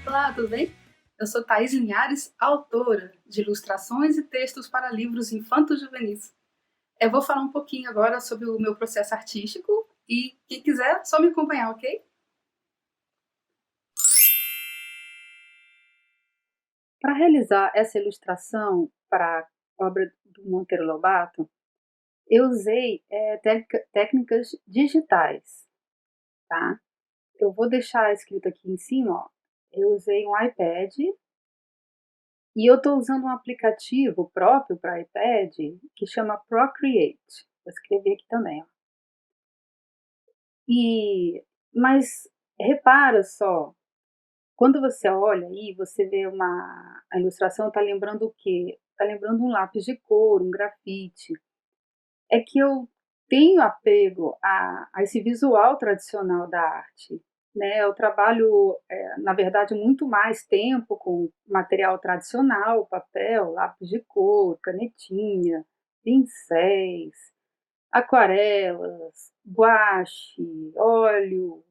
Olá, tudo bem? Eu sou Thaís Linhares, autora de ilustrações e textos para livros infanto-juvenis. Eu vou falar um pouquinho agora sobre o meu processo artístico e quem quiser, só me acompanhar, ok? Para realizar essa ilustração para a obra do Monteiro Lobato, eu usei técnicas digitais, tá? Eu vou deixar escrito aqui em cima, ó. Eu usei um iPad e eu estou usando um aplicativo próprio para iPad que chama Procreate. Vou escrever aqui também, ó. Mas repara só, quando você olha aí, você vê a ilustração está lembrando o quê? Está lembrando um lápis de cor, um grafite. É que eu tenho apego a esse visual tradicional da arte, né? Eu trabalho, na verdade, muito mais tempo com material tradicional, papel, lápis de cor, canetinha, pincéis, aquarelas, guache, óleo,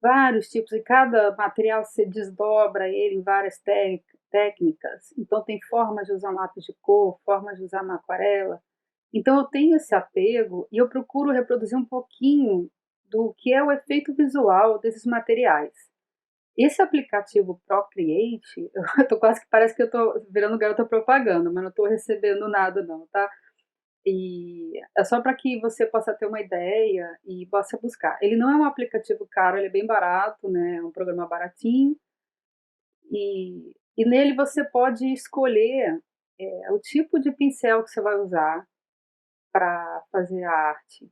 vários tipos, e cada material você desdobra ele em várias técnicas. Então tem formas de usar um lápis de cor, formas de usar uma aquarela. Então eu tenho esse apego e eu procuro reproduzir um pouquinho do que é o efeito visual desses materiais. Esse aplicativo Procreate, eu tô quase que parece que eu tô virando garota propaganda, mas não estou recebendo nada não, tá? E é só para que você possa ter uma ideia e possa buscar. Ele não é um aplicativo caro, ele é bem barato, né? É um programa baratinho. E nele você pode escolher o tipo de pincel que você vai usar para fazer a arte.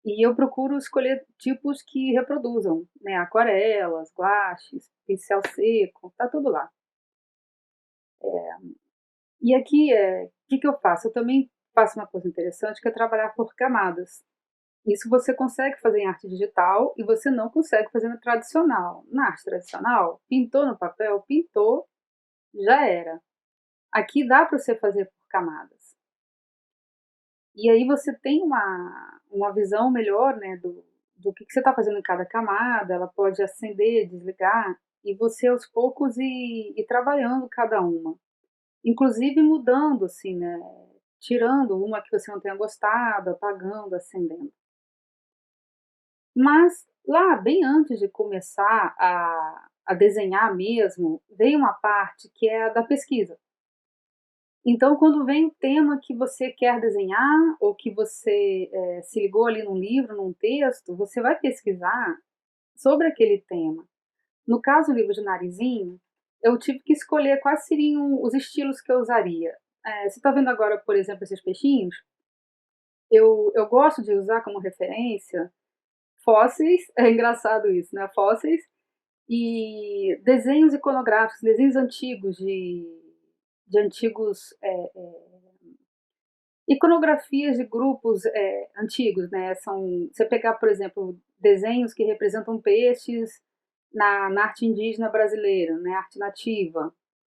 E eu procuro escolher tipos que reproduzam, né? Aquarelas, guaches, pincel seco, tá tudo lá. E aqui, o que, que eu faço? Eu também faço uma coisa interessante, que é trabalhar por camadas. Isso você consegue fazer em arte digital e você não consegue fazer no tradicional. Na arte tradicional, pintou no papel, pintou, já era. Aqui dá para você fazer por camadas. E aí você tem uma visão melhor, né, do que você está fazendo em cada camada, ela pode acender, desligar, e você aos poucos ir trabalhando cada uma. Inclusive mudando, assim, né, tirando uma que você não tenha gostado, apagando, acendendo. Mas lá, bem antes de começar a desenhar mesmo, vem uma parte que é a da pesquisa. Então, quando vem o tema que você quer desenhar, ou que você se ligou ali num livro, num texto, você vai pesquisar sobre aquele tema. No caso do livro de Narizinho, eu tive que escolher quais seriam os estilos que eu usaria. Você está vendo agora, por exemplo, esses peixinhos? Eu gosto de usar como referência fósseis, é engraçado isso, né? Fósseis e desenhos iconográficos, desenhos antigos de antigos iconografias de grupos antigos, né? Você pegar, por exemplo, desenhos que representam peixes na arte indígena brasileira, né? Arte nativa,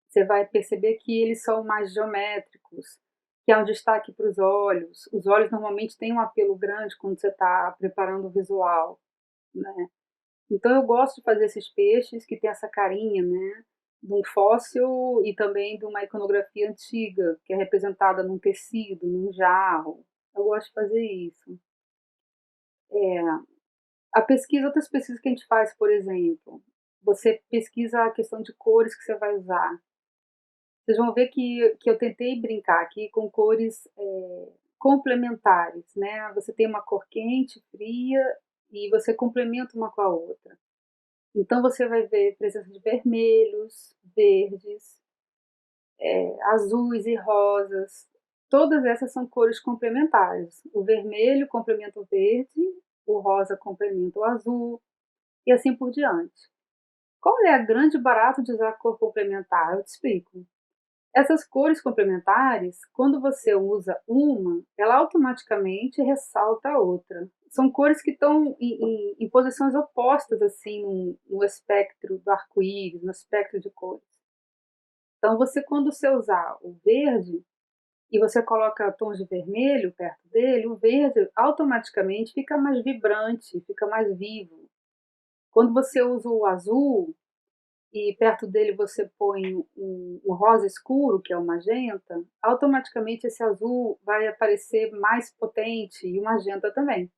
você vai perceber que eles são mais geométricos, que há um destaque para os olhos. Os olhos normalmente têm um apelo grande quando você está preparando o visual, né? Então eu gosto de fazer esses peixes que tem essa carinha, né, de um fóssil e também de uma iconografia antiga, que é representada num tecido, num jarro. Eu gosto de fazer isso. Outras pesquisas que a gente faz, por exemplo, você pesquisa a questão de cores que você vai usar. Vocês vão ver que eu tentei brincar aqui com cores complementares, né? Você tem uma cor quente, fria, e você complementa uma com a outra. Então você vai ver presença de vermelhos, verdes, azuis e rosas. Todas essas são cores complementares. O vermelho complementa o verde, o rosa complementa o azul e assim por diante. Qual é a grande barato de usar cor complementar? Eu te explico. Essas cores complementares, quando você usa uma, ela automaticamente ressalta a outra. São cores que estão em posições opostas, assim, no espectro do arco-íris, no espectro de cores. Então, quando você usar o verde e você coloca tons de vermelho perto dele, o verde automaticamente fica mais vibrante, fica mais vivo. Quando você usa o azul e perto dele você põe um rosa escuro, que é o magenta, automaticamente esse azul vai aparecer mais potente e o magenta também.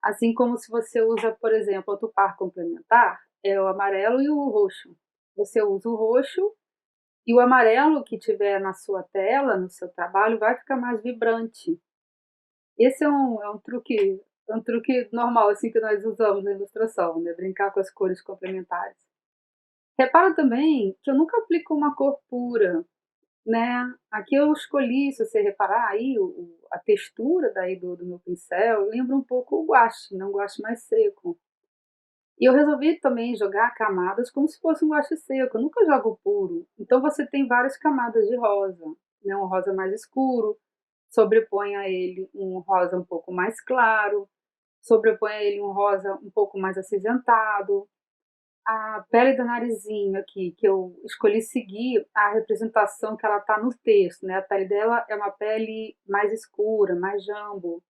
Assim como se você usa, por exemplo, outro par complementar, é o amarelo e o roxo. Você usa o roxo e o amarelo que tiver na sua tela, no seu trabalho, vai ficar mais vibrante. Esse é um truque normal assim que nós usamos na ilustração, né? Brincar com as cores complementares. Repara também que eu nunca aplico uma cor pura, né? Aqui eu escolhi, se você reparar aí, a textura daí do meu pincel lembra um pouco o guache, não guache mais seco. E eu resolvi também jogar camadas como se fosse um guache seco, eu nunca jogo puro. Então você tem várias camadas de rosa, né? Um rosa mais escuro, sobrepõe a ele um rosa um pouco mais claro, sobrepõe a ele um rosa um pouco mais acinzentado. A pele do narizinho aqui, que eu escolhi seguir a representação que ela tá no texto, né? A pele dela é uma pele mais escura, mais jambo,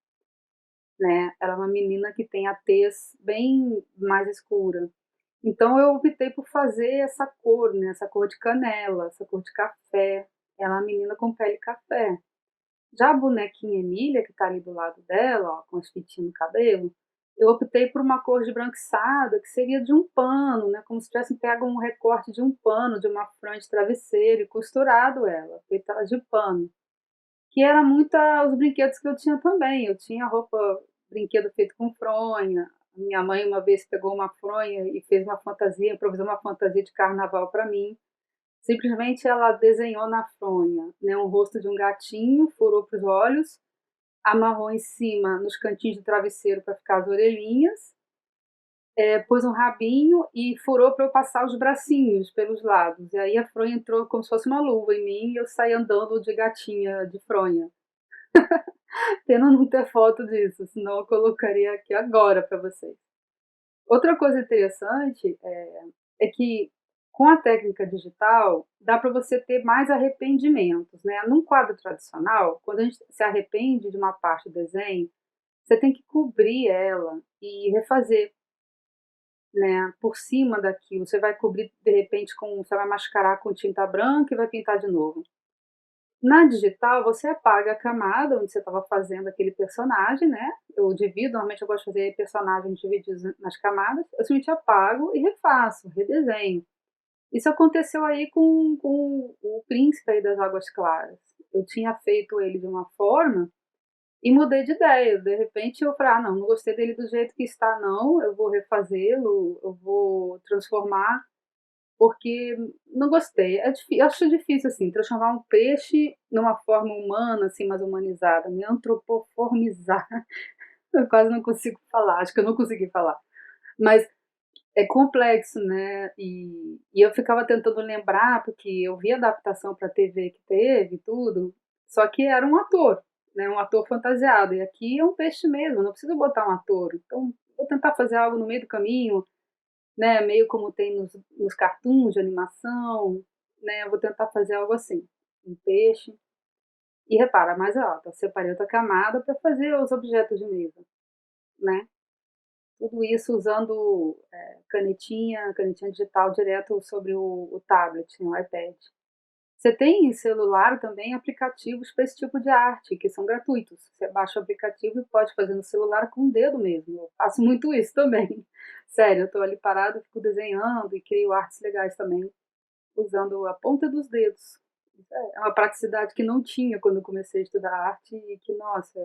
né? Ela é uma menina que tem a tez bem mais escura. Então eu optei por fazer essa cor, né? Essa cor de canela, essa cor de café. Ela é uma menina com pele café. Já a bonequinha Emília, que tá ali do lado dela, ó, com as fitinhas no cabelo, eu optei por uma cor de branquiçada, que seria de um pano, né? Como se tivesse pego um recorte de um pano, de uma franja de travesseiro e costurado ela, feita ela de pano. Que era muito os brinquedos que eu tinha também. Eu tinha roupa, brinquedo feito com fronha. Minha mãe uma vez pegou uma fronha e fez uma fantasia, improvisou uma fantasia de carnaval para mim. Simplesmente ela desenhou na fronha, né, um rosto de um gatinho, furou para os olhos, amarrou em cima, nos cantinhos do travesseiro para ficar as orelhinhas, pôs um rabinho e furou para eu passar os bracinhos pelos lados. E aí a fronha entrou como se fosse uma luva em mim e eu saí andando de gatinha de fronha. Pena não ter foto disso, senão eu colocaria aqui agora para vocês. Outra coisa interessante é que com a técnica digital dá para você ter mais arrependimentos, né? Num quadro tradicional, quando a gente se arrepende de uma parte do desenho, você tem que cobrir ela e refazer, né? Por cima daquilo, você vai cobrir de repente você vai mascarar com tinta branca e vai pintar de novo. Na digital, você apaga a camada onde você estava fazendo aquele personagem, né? Eu divido, normalmente eu gosto de fazer personagens divididos nas camadas, eu simplesmente apago e refaço, redesenho. Isso aconteceu aí com o príncipe aí das Águas Claras. Eu tinha feito ele de uma forma e mudei de ideia. De repente eu falei, ah, não gostei dele do jeito que está, não, eu vou refazê-lo, eu vou transformar porque não gostei. Eu acho difícil, assim, transformar um peixe numa forma humana, assim, mais humanizada, me antropoformizar. Eu quase não consigo falar, acho que eu não consegui falar. Mas é complexo, né? E eu ficava tentando lembrar, porque eu vi a adaptação para TV que teve e tudo, só que era um ator, né? Um ator fantasiado. E aqui é um peixe mesmo, não preciso botar um ator. Então, vou tentar fazer algo no meio do caminho, né, meio como tem nos cartoons de animação, né, eu vou tentar fazer algo assim, um peixe. E repara, mas ó, eu separei outra camada para fazer os objetos de mesa, né? Tudo isso usando canetinha digital direto sobre o tablet, no iPad. Você tem em celular também aplicativos para esse tipo de arte, que são gratuitos. Você baixa o aplicativo e pode fazer no celular com o dedo mesmo. Eu faço muito isso também. Sério, eu estou ali parado, fico desenhando e crio artes legais também, usando a ponta dos dedos. É uma praticidade que não tinha quando eu comecei a estudar arte e que, nossa,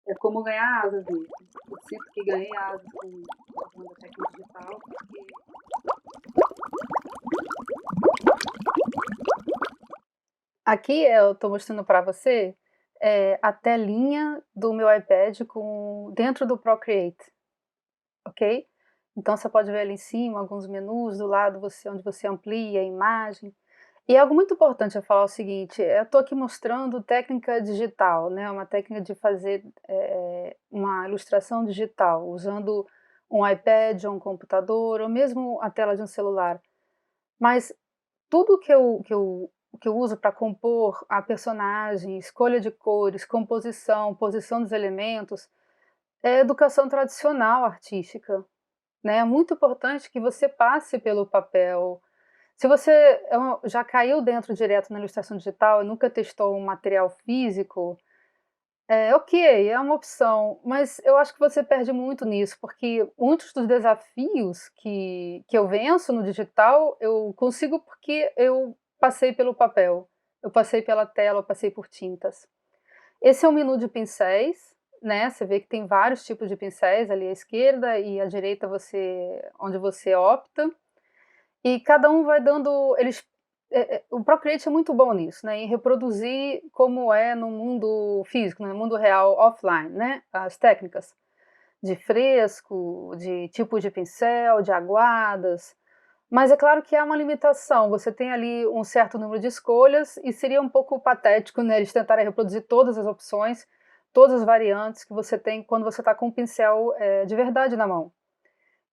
é como ganhar asas mesmo. Eu sinto que ganhei asas usando a técnica digital, porque aqui eu estou mostrando para você a telinha do meu iPad dentro do Procreate, ok? Então você pode ver ali em cima alguns menus, do lado onde você amplia a imagem. E algo muito importante eu falar o seguinte, eu estou aqui mostrando técnica digital, né? Uma técnica de fazer uma ilustração digital, usando um iPad ou um computador, ou mesmo a tela de um celular. Mas tudo que eu uso para compor a personagem, escolha de cores, composição, posição dos elementos, é educação tradicional artística, né? É muito importante que você passe pelo papel. Se você já caiu dentro direto na ilustração digital e nunca testou um material físico, ok, é uma opção, mas eu acho que você perde muito nisso, porque muitos dos desafios que eu venço no digital, eu consigo porque eu passei pelo papel, eu passei pela tela, eu passei por tintas. Esse é um menu de pincéis, né? Você vê que tem vários tipos de pincéis ali à esquerda e à direita onde você opta. E cada um vai dando, o Procreate é muito bom nisso, né? Em reproduzir como é no mundo físico, no mundo real, offline, né? As técnicas de fresco, de tipo de pincel, de aguadas. Mas é claro que há uma limitação. Você tem ali um certo número de escolhas e seria um pouco patético, né, eles tentarem reproduzir todas as opções, todas as variantes que você tem quando você está com um pincel de verdade na mão,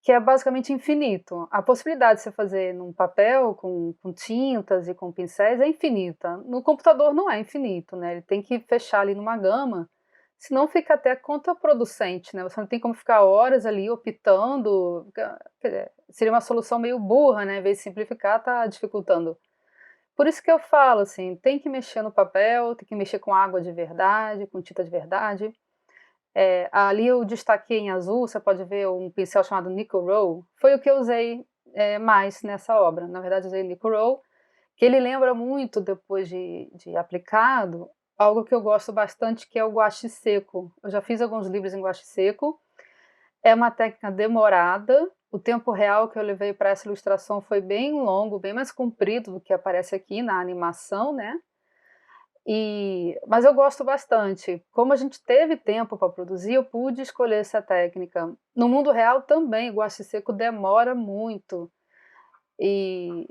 que é basicamente infinito. A possibilidade de você fazer num papel, com tintas e com pincéis é infinita. No computador não é infinito, né? Ele tem que fechar ali numa gama, senão fica até contraproducente, né? Você não tem como ficar horas ali optando. Quer dizer, seria uma solução meio burra, né? Em vez de simplificar, tá dificultando. Por isso que eu falo assim, tem que mexer no papel, tem que mexer com água de verdade, com tinta de verdade. Ali eu destaquei em azul, você pode ver um pincel chamado Nico Roll, foi o que eu usei mais nessa obra. Na verdade, eu usei Nico Roll, que ele lembra muito, depois de aplicado, algo que eu gosto bastante, que é o guache seco. Eu já fiz alguns livros em guache seco, é uma técnica demorada, o tempo real que eu levei para essa ilustração foi bem longo, bem mais comprido do que aparece aqui na animação, né? Mas eu gosto bastante. Como a gente teve tempo para produzir, eu pude escolher essa técnica. No mundo real também, o guache seco demora muito. E,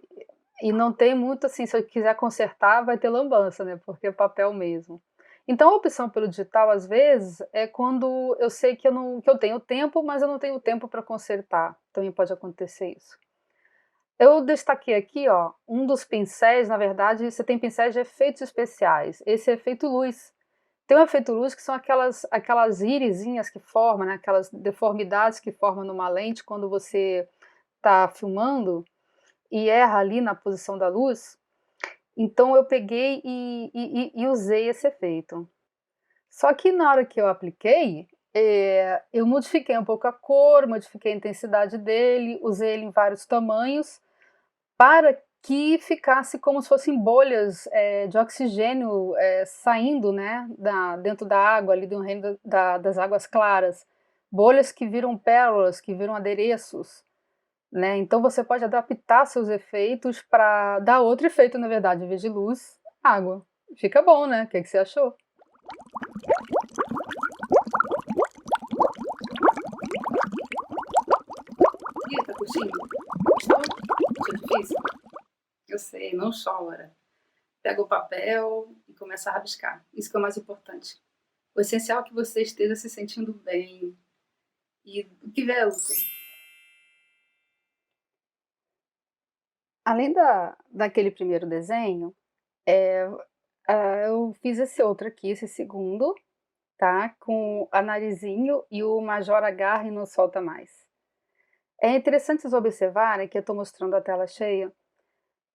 e não tem muito assim, se eu quiser consertar, vai ter lambança, né? Porque é papel mesmo. Então a opção pelo digital, às vezes, é quando eu sei que eu tenho tempo, mas eu não tenho tempo para consertar. Também pode acontecer isso. Eu destaquei aqui, ó, um dos pincéis, na verdade, você tem pincéis de efeitos especiais. Esse é efeito luz. Tem um efeito luz que são aquelas irisinhas que formam, né, aquelas deformidades que formam numa lente quando você está filmando e erra ali na posição da luz. Então eu peguei e usei esse efeito. Só que na hora que eu apliquei, eu modifiquei um pouco a cor, modifiquei a intensidade dele, usei ele em vários tamanhos, para que ficasse como se fossem bolhas de oxigênio saindo, né, dentro da água, ali do reino das águas claras. Bolhas que viram pérolas, que viram adereços, né? Então você pode adaptar seus efeitos para dar outro efeito, na verdade, em vez de luz, água. Fica bom, né? O que você achou? Ih, tá curtindo? Gostou? Achou difícil? Eu sei, não chora. Pega o papel e começa a rabiscar. Isso que é o mais importante. O essencial é que você esteja se sentindo bem. E o que vier é lucro. Além daquele primeiro desenho, eu fiz esse outro aqui, esse segundo, tá? Com a Narizinho e o Major agarra e não solta mais. É interessante vocês observarem que eu estou mostrando a tela cheia,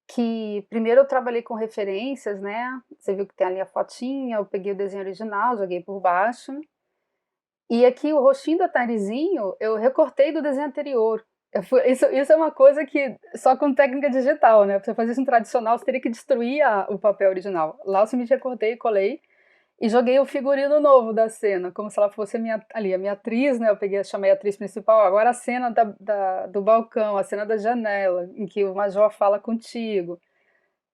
que primeiro eu trabalhei com referências, né? Você viu que tem ali a fotinha, eu peguei o desenho original, joguei por baixo. E aqui o rostinho do Narizinho eu recortei do desenho anterior. Isso é uma coisa que só com técnica digital, né? Pra você fazer isso no tradicional, você teria que destruir o papel original. Lá eu simplesmente recortei, colei e joguei o figurino novo da cena, como se ela fosse a minha atriz, né? Eu peguei, chamei a atriz principal. Agora a cena do balcão, a cena da janela, em que o Major fala contigo.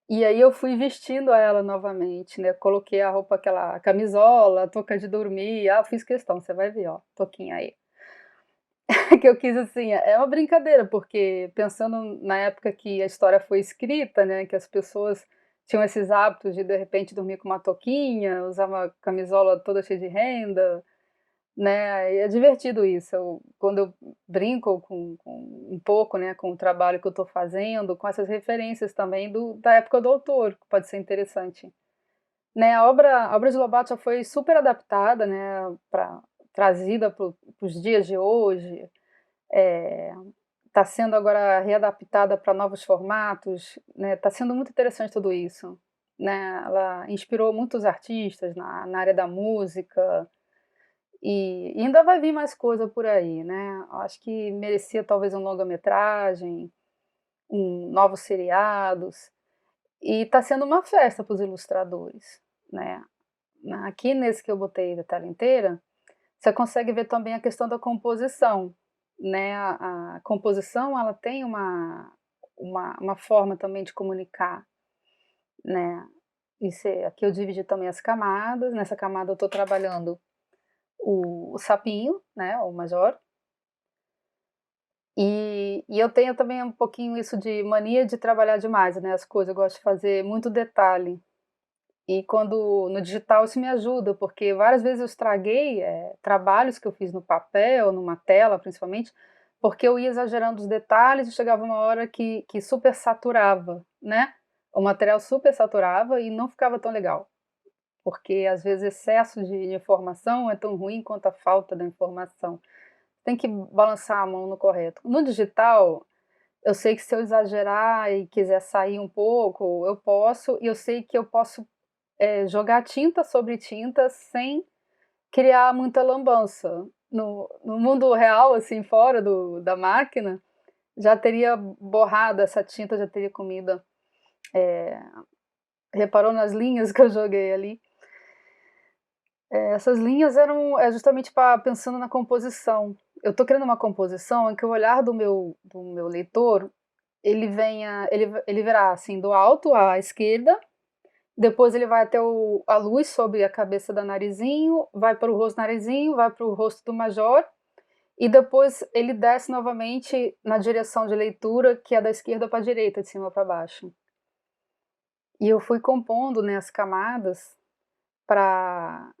E aí eu fui vestindo ela novamente, né? Coloquei a roupa, aquela camisola, a touca de dormir. Ah, eu fiz questão, você vai ver, ó, toquinha aí. Que eu quis assim, é uma brincadeira, porque pensando na época que a história foi escrita, né, que as pessoas tinham esses hábitos de repente dormir com uma touquinha, usar uma camisola toda cheia de renda, né, e é divertido isso, quando eu brinco com um pouco, né, com o trabalho que eu estou fazendo, com essas referências também da época do autor, que pode ser interessante. Né, a obra de Lobato já foi super adaptada, né, trazida para os dias de hoje, Está sendo agora readaptada para novos formatos, né? Está sendo muito interessante tudo isso, né? Ela inspirou muitos artistas na área da música e ainda vai vir mais coisa por aí, né? Eu acho que merecia talvez um longa-metragem, novos seriados, e está sendo uma festa para os ilustradores, né? Aqui nesse que eu botei da tela inteira, você consegue ver também a questão da composição, né? A composição ela tem uma forma também de comunicar, né? Aqui eu dividi também as camadas. Nessa camada eu estou trabalhando o sapinho, né? O major. E eu tenho também um pouquinho isso de mania de trabalhar demais, né? As coisas, eu gosto de fazer muito detalhe. E quando no digital isso me ajuda, porque várias vezes eu estraguei trabalhos que eu fiz no papel, numa tela principalmente, porque eu ia exagerando os detalhes e chegava uma hora que super saturava, né? O material super saturava e não ficava tão legal, porque às vezes excesso de informação é tão ruim quanto a falta da informação. Tem que balançar a mão no correto. No digital, eu sei que se eu exagerar e quiser sair um pouco, eu posso, e eu sei que eu posso jogar tinta sobre tinta sem criar muita lambança. No mundo real, assim, fora da máquina, já teria borrado essa tinta, já teria comido. Reparou nas linhas que eu joguei ali? Essas linhas eram justamente pensando na composição. Eu estou criando uma composição em que o olhar do meu leitor ele verá assim do alto à esquerda. Depois ele vai até a luz sobre a cabeça da Narizinho, vai para o rosto do Narizinho, vai para o rosto do Major, e depois ele desce novamente na direção de leitura, que é da esquerda para a direita, de cima para baixo. E eu fui compondo, né, as camadas para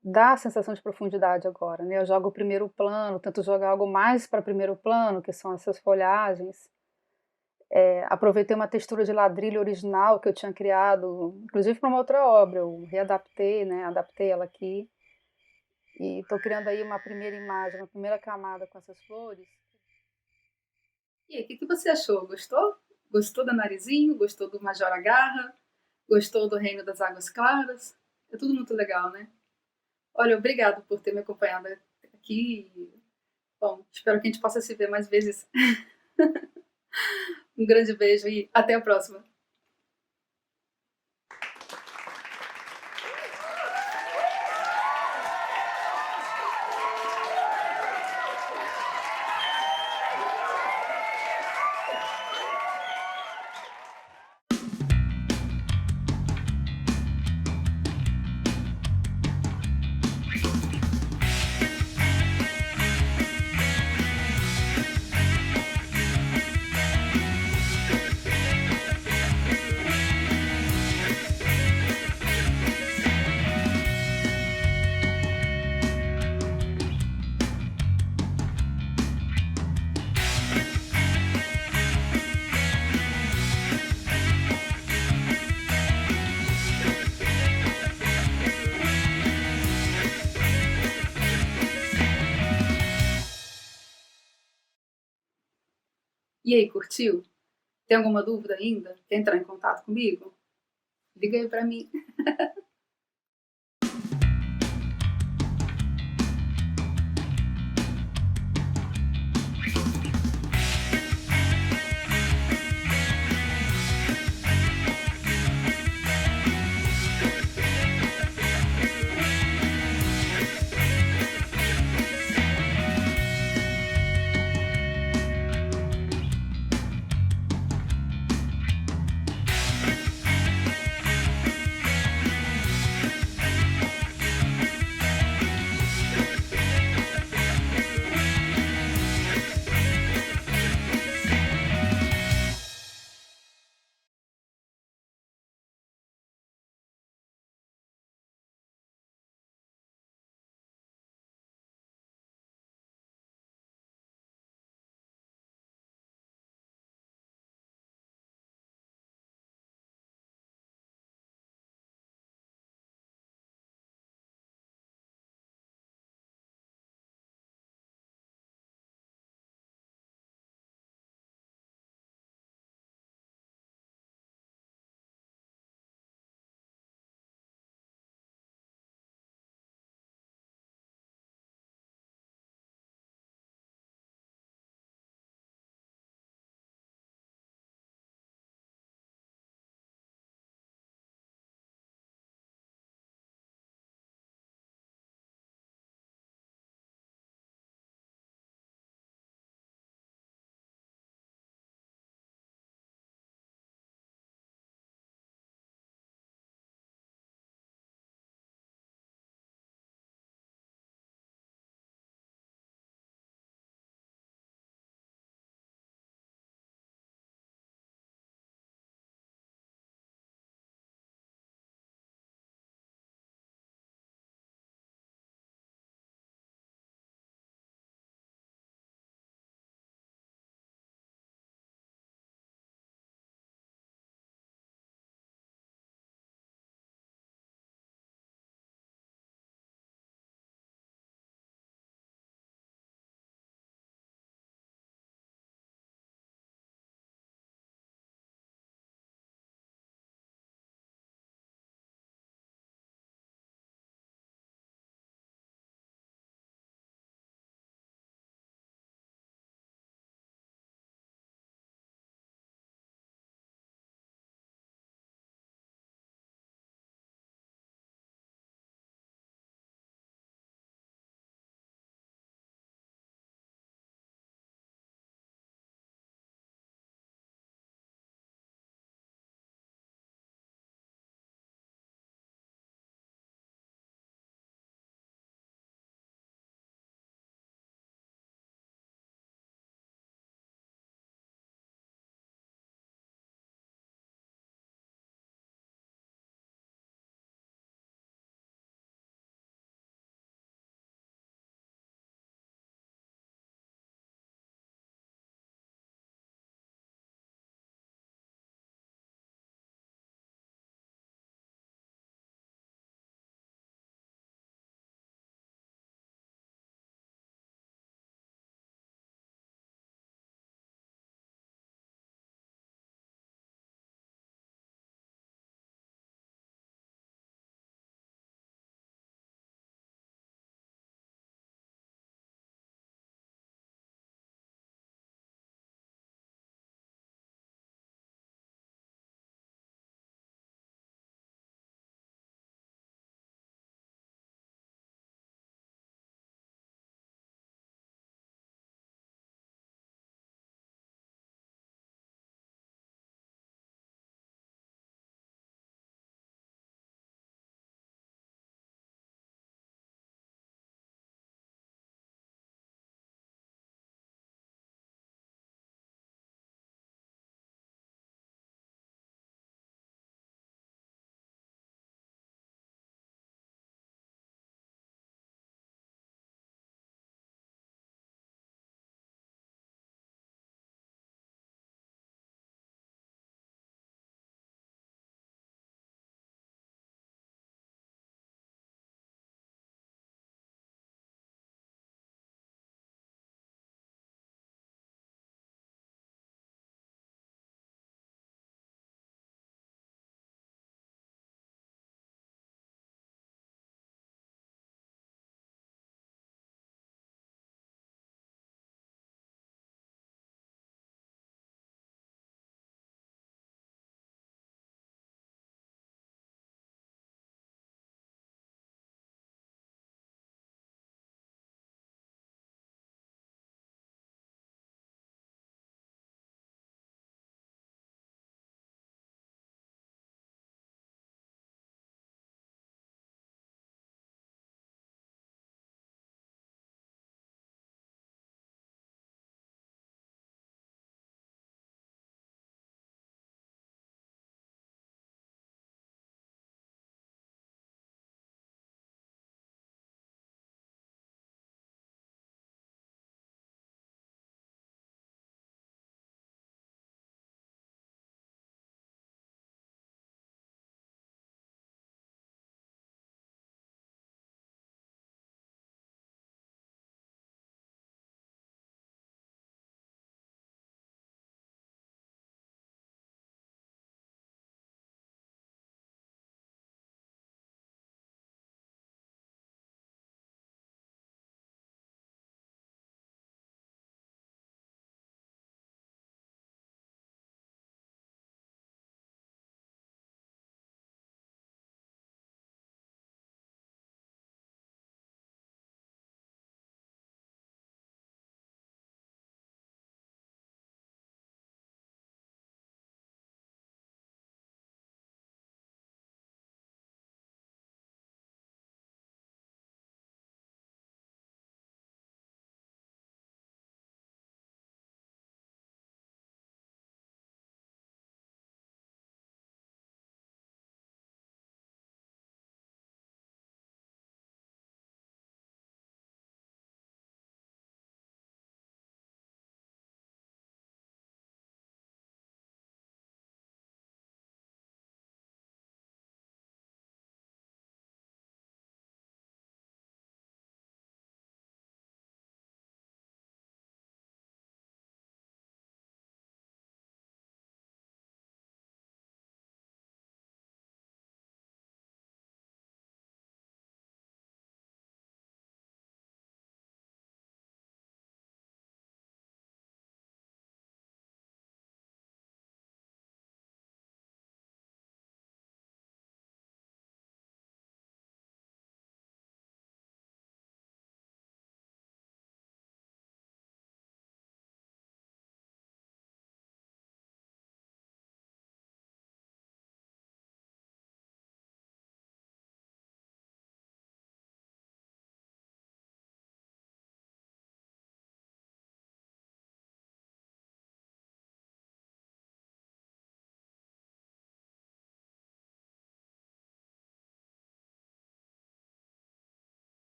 dar a sensação de profundidade agora, né? Eu jogo o primeiro plano, tento jogar algo mais para primeiro plano, que são essas folhagens. Aproveitei uma textura de ladrilho original que eu tinha criado, inclusive para uma outra obra. Eu readaptei, né? Adaptei ela aqui. E estou criando aí uma primeira imagem, uma primeira camada com essas flores. E aí, o que você achou? Gostou? Gostou do Narizinho? Gostou do Major Agarra? Gostou do Reino das Águas Claras? É tudo muito legal, né? Olha, obrigado por ter me acompanhado aqui. Bom, espero que a gente possa se ver mais vezes. Um grande beijo e até a próxima. E aí, curtiu? Tem alguma dúvida ainda? Quer entrar em contato comigo? Liga aí pra mim.